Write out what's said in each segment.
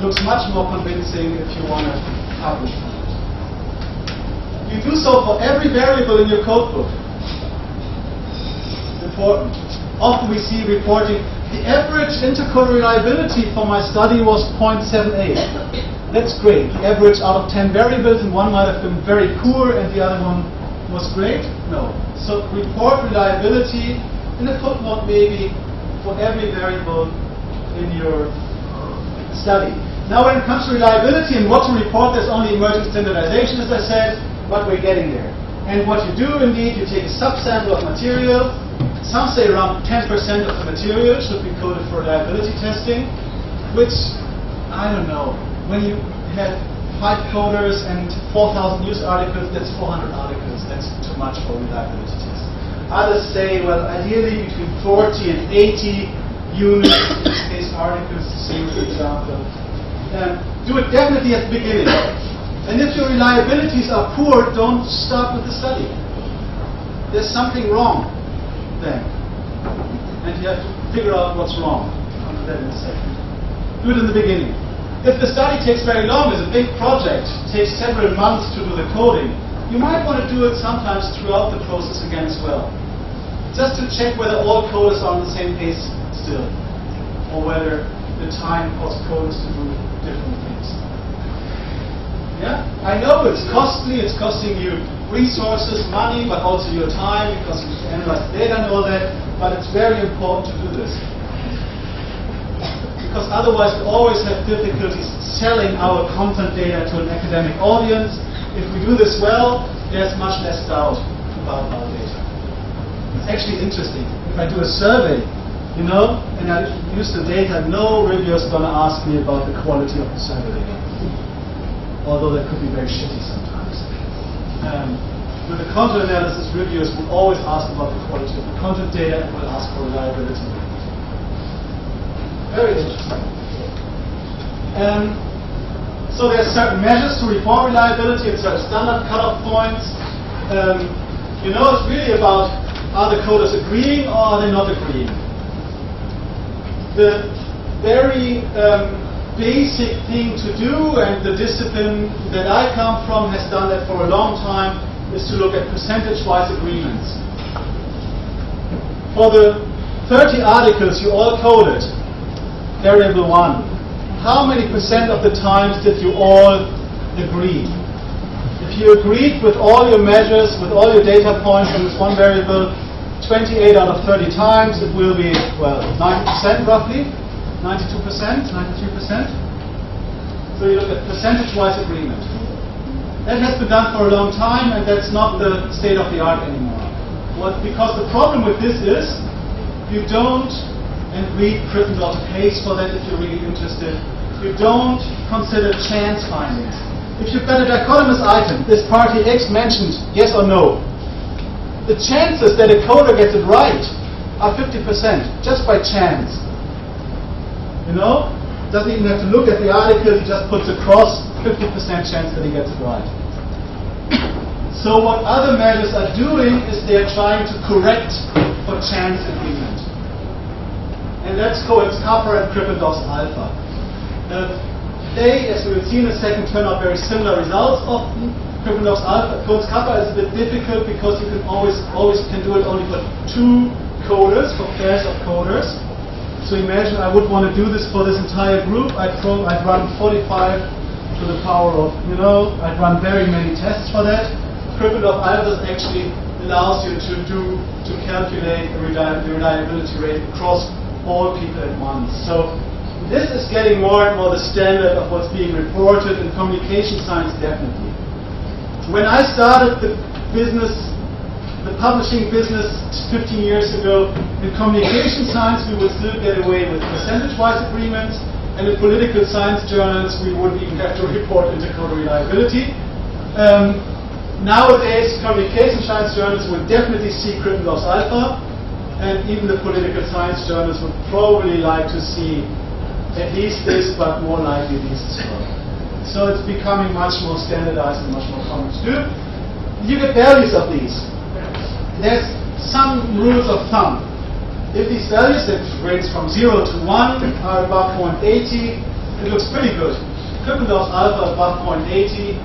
looks much more convincing if you want to publish on it. You do so for every variable in your codebook. Important. Often we see reporting, the average intercode reliability for my study was 0.78. That's great. The average out of 10 variables, and one might have been very poor and the other one was great? No. So report reliability in a footnote maybe for every variable in your study. Now when it comes to reliability and what to report, there's only emerging standardization, as I said, but we're getting there. And what you do indeed, you take a subsample of material. Some say around 10% of the material should be coded for reliability testing, which, I don't know, when you have 5 coders and 4,000 news articles, that's 400 articles. That's too much for reliability tests. Others say, well, ideally between 40 and 80 units, in this case articles, to see for example. Do it definitely at the beginning. And if your reliabilities are poor, don't start with the study. There's something wrong then. And you have to figure out what's wrong. I'll do that in a second. Do it in the beginning. If the study takes very long, it's a big project, takes several months to do the coding, you might want to do it sometimes throughout the process again as well. Just to check whether all coders are on the same pace still, or whether the time costs coders to do different things. Yeah? I know it's costly, it's costing you resources, money, but also your time, because you have to analyze the data and all that, but it's very important to do this. Because otherwise we always have difficulties selling our content data to an academic audience. If we do this well, there's much less doubt about our data. It's actually interesting. If I do a survey, you know, and I use the data, no reviewer is going to ask me about the quality of the survey data. Although that could be very shitty sometimes. With the content analysis, reviewers will always ask about the quality of the content data and will ask for reliability. Very interesting. So there's certain measures to report reliability and certain standard cutoff points. You know, it's really about, are the coders agreeing or are they not agreeing? The very basic thing to do, and the discipline that I come from has done that for a long time, is to look at percentage-wise agreements. For the 30 articles you all coded, variable 1, how many percent of the times did you all agree? If you agreed with all your measures, with all your data points in this one variable, 28 out of 30 times, it will be, well, 90% roughly, 92%, 93%. So you look at percentage-wise agreement. That has been done for a long time, and that's not the state of the art anymore. Because the problem with this is, you don't, and read Crittendorf's case for that if you're really interested, you don't consider chance findings. If you've got a dichotomous item, is party X mentioned, yes or no? The chances that a coder gets it right are 50%, just by chance. You know? Doesn't even have to look at the article, he just puts a cross, 50% chance that he gets it right. So what other measures are doing is they're trying to correct for chance agreement. And that's Cohen's kappa and Krippendorf's alpha. They, as we will see in a second, turn out very similar results of Krippendorf's alpha. Cohen's kappa is a bit difficult because you can always can do it only for 2 coders, for pairs of coders. So imagine I would want to do this for this entire group. I'd run 45 to the power of, you know, I'd run very many tests for that. Krippendorf alpha actually allows you to calculate the reliability rate across all people at once. So this is getting more and more the standard of what's being reported in communication science, definitely. When I started the publishing business 15 years ago, in communication science we would still get away with percentage-wise agreements, and in political science journals we wouldn't even have to report intercoder reliability. Nowadays, communication science journals would definitely see Krippendorf's alpha, and even the political science journals would probably like to see at least this, but more likely these as well. So it's becoming much more standardized and much more common to do. You get values of these. There's some rules of thumb. If these values that range from 0 to 1 are above 0.80, it looks pretty good. Krippendorf's alpha above 0.80,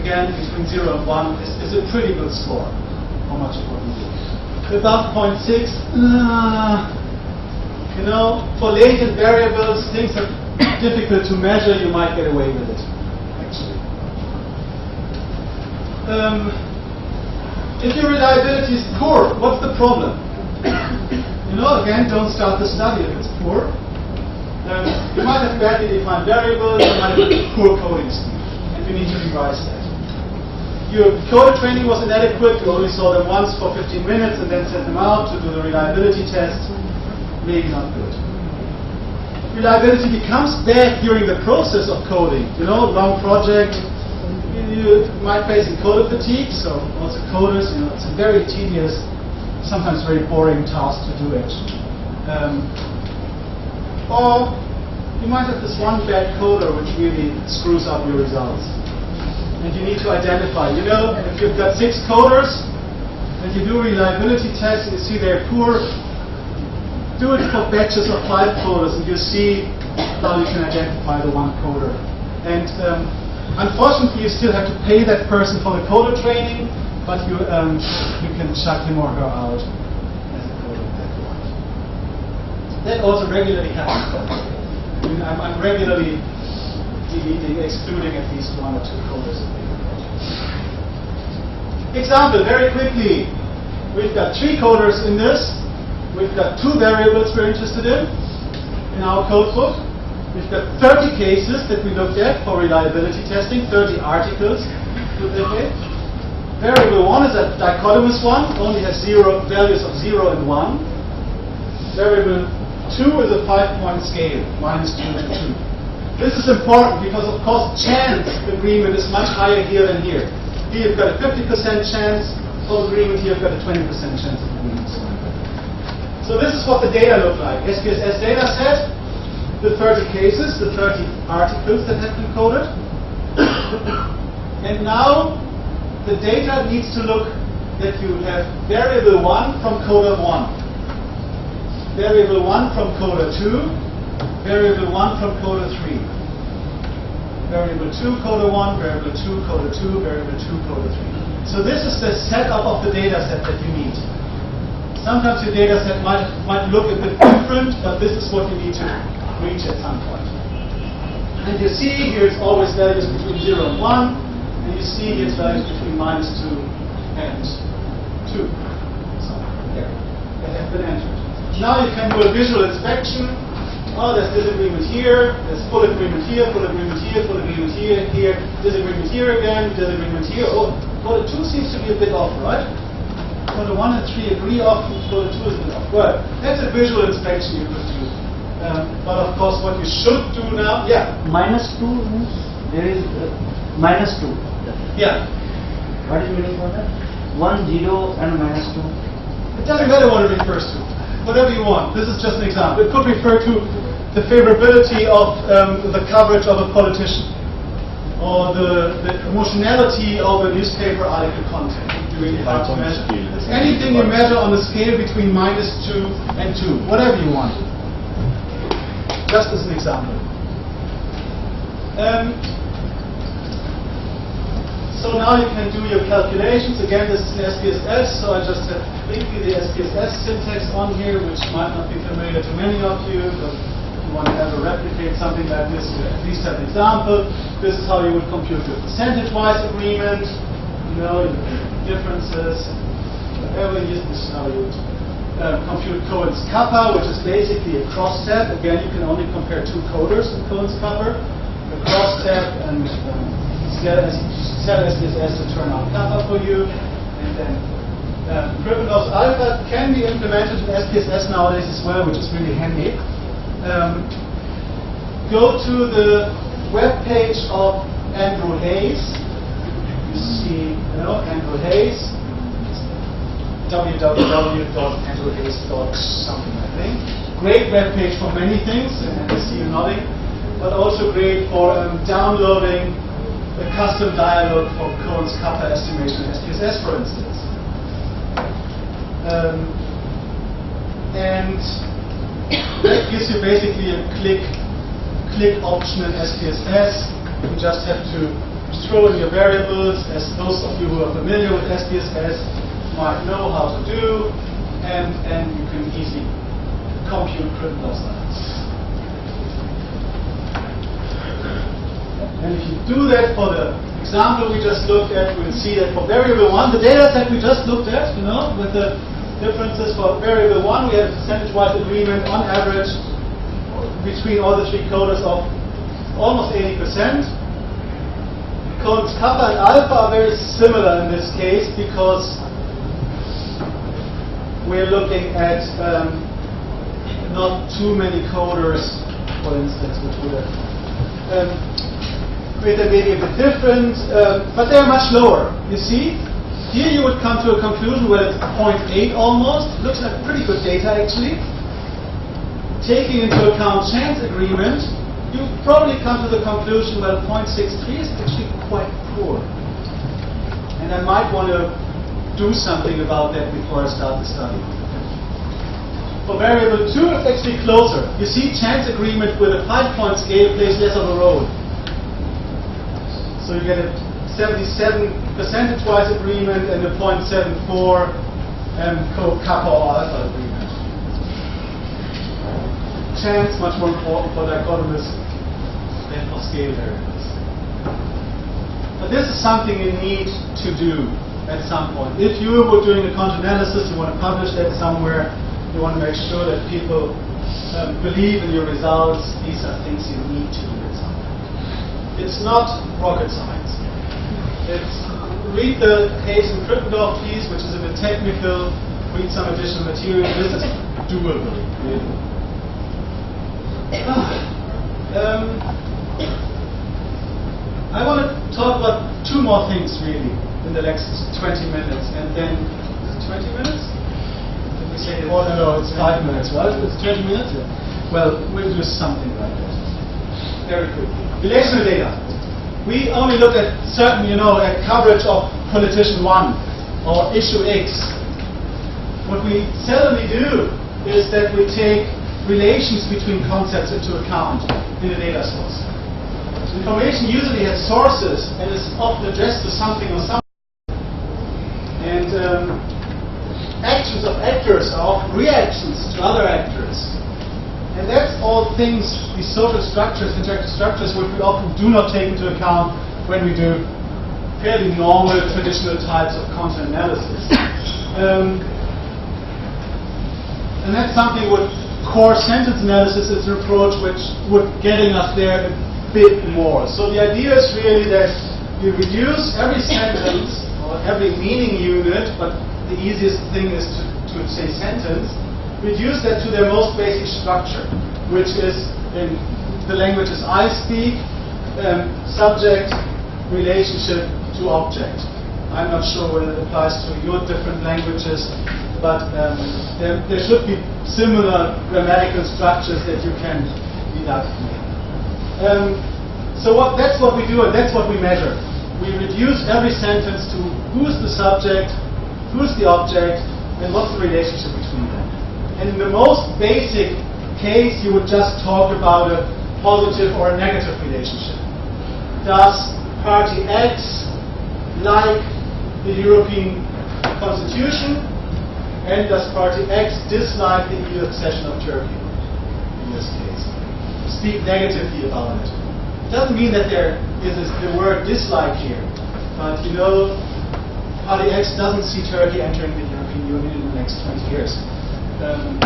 again between 0 and 1 is a pretty good score. How much it will be. Above 0.6, you know, for latent variables, things are difficult to measure. You might get away with it, actually. If your reliability is poor, what's the problem? You know, again, don't start the study if it's poor. You might have badly defined variables, you might have a poor coding scheme, and you need to revise that. Your coder training was inadequate, you only saw them once for 15 minutes and then sent them out to do the reliability test. Maybe not good. Reliability becomes bad during the process of coding. You know, long project, you might face encoder fatigue, so also coders, you know, it's a very tedious, sometimes very boring task to do actually. Or you might have this one bad coder which really screws up your results. And you need to identify, you know, if you've got 6 coders and you do reliability tests and you see they're poor, do it for batches of 5 coders and you see how you can identify the one coder. And unfortunately you still have to pay that person for the coder training, but you can shut him or her out as a coder if that you want. That also regularly happens. I mean, I'm regularly deleting, excluding at least 1 or 2 coders. Example, very quickly. We've got 3 coders in this. We've got 2 variables we're interested in our code book. We've got 30 cases that we looked at for reliability testing, 30 articles to look at. Variable 1 is a dichotomous one, only has values of 0 and 1. Variable 2 is a 5-point scale, -2 to 2. This is important because, of course, chance agreement is much higher here than here. Here you've got a 50% chance of agreement, here you've got a 20% chance of agreement. So this is what the data look like. SPSS data set, the 30 cases, the 30 articles that have been coded. And now the data needs to look that you have variable 1 from coder 1, variable 1 from coder 2, variable 1 from coder 3, variable 2 coder 1, variable 2 coder 2, variable 2 coder 3. So this is the setup of the data set that you need. Sometimes your data set might look a bit different, but this is what you need to reach at some point. And you see here it's always values between 0 and 1, and you see here it's values between -2 and 2. So there, they have been entered. Now you can do a visual inspection. Oh, there's disagreement here, there's full agreement here, full agreement here, full agreement here, disagreement here again, disagreement here. Oh, coder 2 seems to be a bit off, right? Coder 1 and 3 agree often, coder 2 is a bit off. Well, that's a visual inspection you could do. But of course, what you should do now, yeah. -2 means there is -2. Yeah. What is the meaning for that? 1, 0 and -2. It doesn't matter what it refers to. Whatever you want. This is just an example. It could refer to the favorability of the coverage of a politician, or the emotionality of a newspaper article content. It's really hard to measure. Anything you measure on the scale between -2 and 2, whatever you want. Just as an example. So now you can do your calculations. Again, this is an SPSS, so I just have briefly the SPSS syntax on here, which might not be familiar to many of you, but if you want to ever replicate something like this, you at least have an example. This is how you would compute your percentage-wise agreement, you know, your differences, whatever. This is how you would compute Cohen's kappa, which is basically a cross-tab. Again, you can only compare 2 coders in Cohen's kappa. The cross-tab and set SPSS to turn out kappa for you, and then Krippendorf's alpha can be implemented in SPSS nowadays as well, which is really handy. Go to the web page of Andrew Hayes. You see, you know, Andrew Hayes. www.andrewhayes.something, I think. Great web page for many things, and I see you nodding, but also great for downloading a custom dialog for Cohen's kappa estimation in SPSS, for instance. And that gives you basically a click option in SPSS. You just have to throw in your variables, as those of you who are familiar with SPSS might know how to do, and you can easily compute critical lines. And if you do that for the example we just looked at, we'll see that for variable 1, the data set we just looked at, with the differences for variable 1, we had a percentage-wise agreement on average between all the three coders of almost 80%. Codes kappa and alpha are very similar in this case because we're looking at not too many coders, for instance, which would have created maybe a bit different, but they're much lower. You see, here you would come to a conclusion where it's 0.8 almost. Looks like pretty good data actually. Taking into account chance agreement, you probably come to the conclusion that 0.63 is actually quite poor. And I might want to do something about that before I start the study. For variable 2, it's actually closer. You see, chance agreement with a 5-point scale plays less of a role. So you get a 77 percentage-wise agreement and a 0.74 kappa or alpha agreement. Chance much more important for dichotomous than for scale variables. But this is something you need to do at some point. If you were doing a content analysis, you want to publish that somewhere, you want to make sure that people believe in your results. These are things you need to do at some point. It's not rocket science. It's read the case in Krippendorf piece, which is a bit technical, read some additional material. This is doable, really. I want to talk about two more things really in the next 20 minutes, and then is it 20 minutes? Did we say no, it's 5 minutes, right? It's 20 minutes. Yeah. Well, we'll do something like that. Very quickly. Relational data. We only look at certain, at coverage of politician 1 or issue X. What we seldomly do is that we take relations between concepts into account in the data source. Information usually has sources and is often addressed to something or something. And actions of actors are often reactions to other actors. And that's all things, these social structures, interactive structures, which we often do not take into account when we do fairly normal, traditional types of content analysis. And that's something with core sentence analysis is an approach which would getting us there a bit more. So the idea is really that you reduce every sentence or every meaning unit, but the easiest thing is to say sentence, reduce that to their most basic structure, which is in the languages I speak, subject, relationship to object. I'm not sure whether it applies to your different languages, but there should be similar grammatical structures that you can deduct. So that's what we do, and that's what we measure. We reduce every sentence to who's the subject, who's the object, and what's the relationship between them. And in the most basic case, you would just talk about a positive or a negative relationship. Does party X like the European Constitution? And does party X dislike the EU accession of Turkey, in this case? Speak negatively about it. It doesn't mean that there is the word dislike here, but party X doesn't see Turkey entering the European Union in the next 20 years. And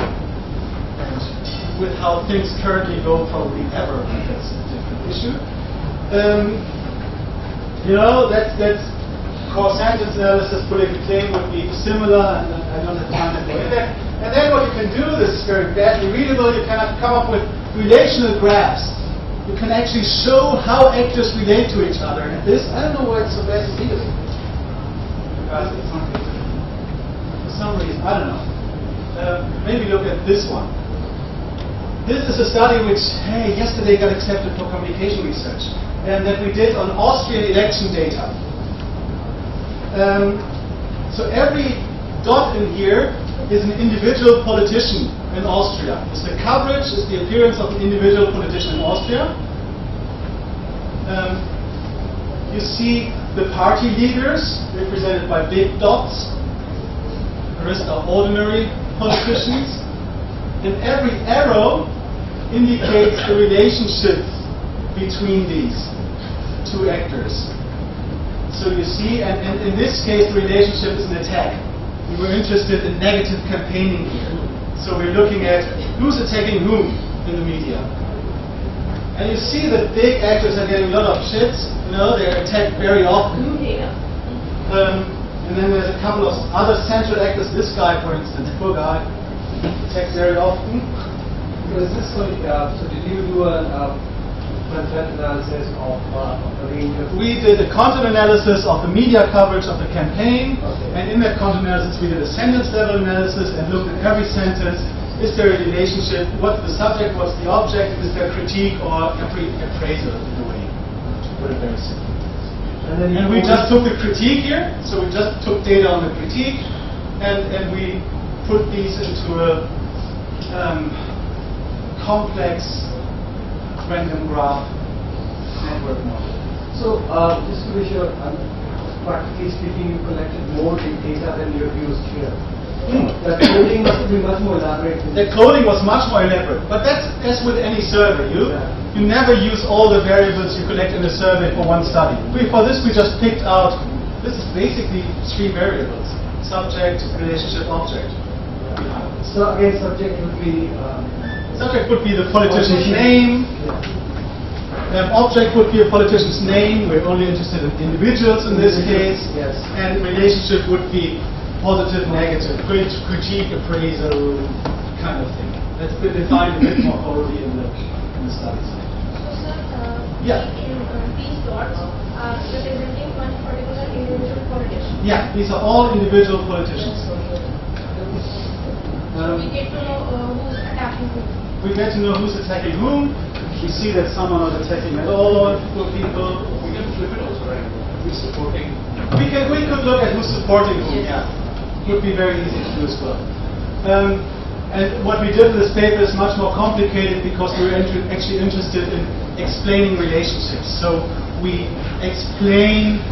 with how things currently go, probably ever, that's a different issue. That's core sentence analysis, political claim would be similar, and I don't have time to go in there. And then what you can do, this is very badly readable, you can come up with relational graphs. You can actually show how actors relate to each other. And this, I don't know why it's so badly readable. Because it's not readable. For some reason, I don't know. Maybe look at this one. This is a study which, yesterday got accepted for communication research, and that we did on Austrian election data. So every dot in here is an individual politician in Austria. Is the coverage, is the appearance of an individual politician in Austria. You see the party leaders represented by big dots. The rest are ordinary politicians. And every arrow indicates the relationship between these two actors. So you see, and in this case the relationship is an attack. We were interested in negative campaigning here. So we're looking at who's attacking whom in the media. And you see that big actors are getting a lot of shit. You know, they're attacked very often. And then there's a couple of other central actors. This guy, for instance, poor guy, attacked very often. So is this going? So did you do a content analysis of a range of? We did a content analysis of the media coverage of the campaign, Okay. and in that content analysis we did a sentence level analysis and looked at every sentence. Is there a relationship? What's the subject? What's the object? Is there critique or appraisal in a way? To put it very simply. And we just took the critique here, so we just took data on the critique, and we put these into a complex random graph network model. So just to be sure, practically speaking, you collected more data than you have used here. The coding must be much more elaborate. The coding was much more elaborate, but that's as with any survey. You never use all the variables you collect in a survey for one study. For this we just picked out, this is basically 3 variables: subject, relationship, object. So again, subject would be the politician's name. Object would be a politician's name. We're only interested in individuals in this case. Yes. And relationship would be positive, negative, critique, appraisal, kind of thing. That's been defined a bit more thoroughly in the studies. So, sir, Yeah. these dots are representing one particular individual politician. Yeah, these are all individual politicians. So we get to know who's attacking whom. We get to know who's attacking whom. We see that some are not attacking at all people. We can flip it also, right? Who's supporting? We could look at who's supporting whom. Yeah, would be very easy to do as well. And what we did in this paper is much more complicated because we were actually interested in explaining relationships. So we explain.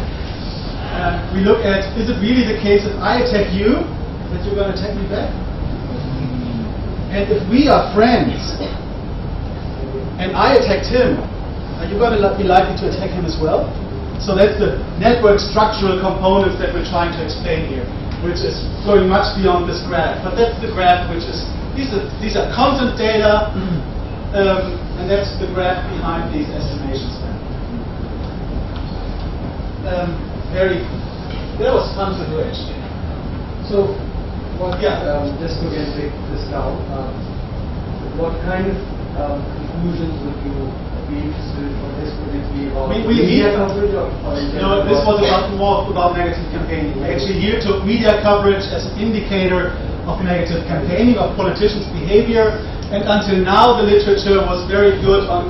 We look at: is it really the case if I attack you, that you're going to attack me back? And if we are friends, and I attacked him, are you going to be likely to attack him as well? So that's the network structural components that we're trying to explain here, which is going much beyond this graph. But that's the graph which is, these are content data, and that's the graph behind these estimations then. That was fun to do actually. So, what? Yeah. Just to again break this down, what kind of conclusions would you be interested in from this? Would it be about media coverage or no, this was more about negative campaigning. We actually here took media coverage as an indicator of negative campaigning, of politicians' behavior, and until now the literature was very good on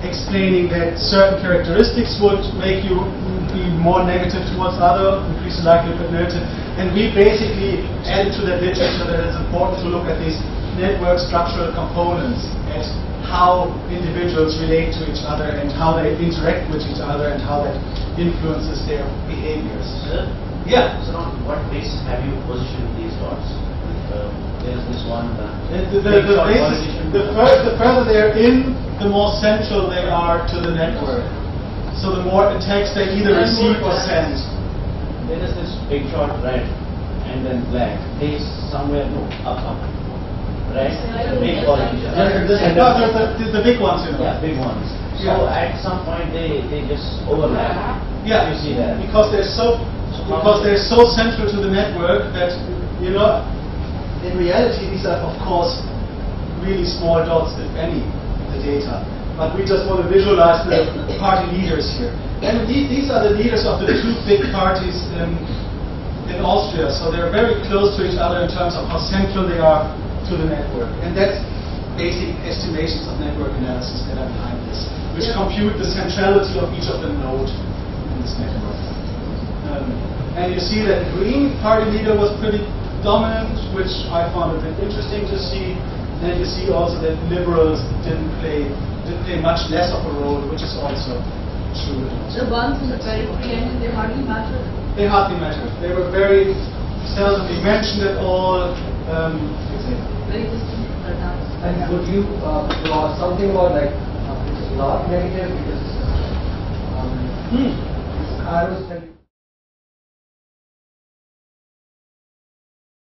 explaining that certain characteristics would make you be more negative towards other, increase the likelihood of negative. And we basically added to that literature that it's important to look at these network structural components, at how individuals relate to each other and how they interact with each other and how that influences their behaviors. Sir? Yeah. So on what basis have you positioned these dots? There's this one. The further they're in, the more central they are to the network. So the more attacks they either receive or send. There is this big shot red and then black. They somewhere no up. Right? The big politicians. The big ones, you know. Yeah, big ones. So at some point they just overlap. Yeah, You see that? because they're so central to the network that, you know, in reality these are of course really small dots, if any, the data. But we just want to visualize the party leaders here. And these are the leaders of the 2 big parties in Austria. So they're very close to each other in terms of how central they are to the network. And that's basic estimations of network analysis that are behind this, which compute the centrality of each of the nodes in this network. And you see that the green party leader was pretty dominant, which I found a bit interesting to see. And you see also that liberals did play much less of a role, which is also true. The ones in the periphery and they hardly mattered. They hardly mattered. They were very seldomly mentioned at all. Very distant products. And would you draw something about like which is not negative because I was telling.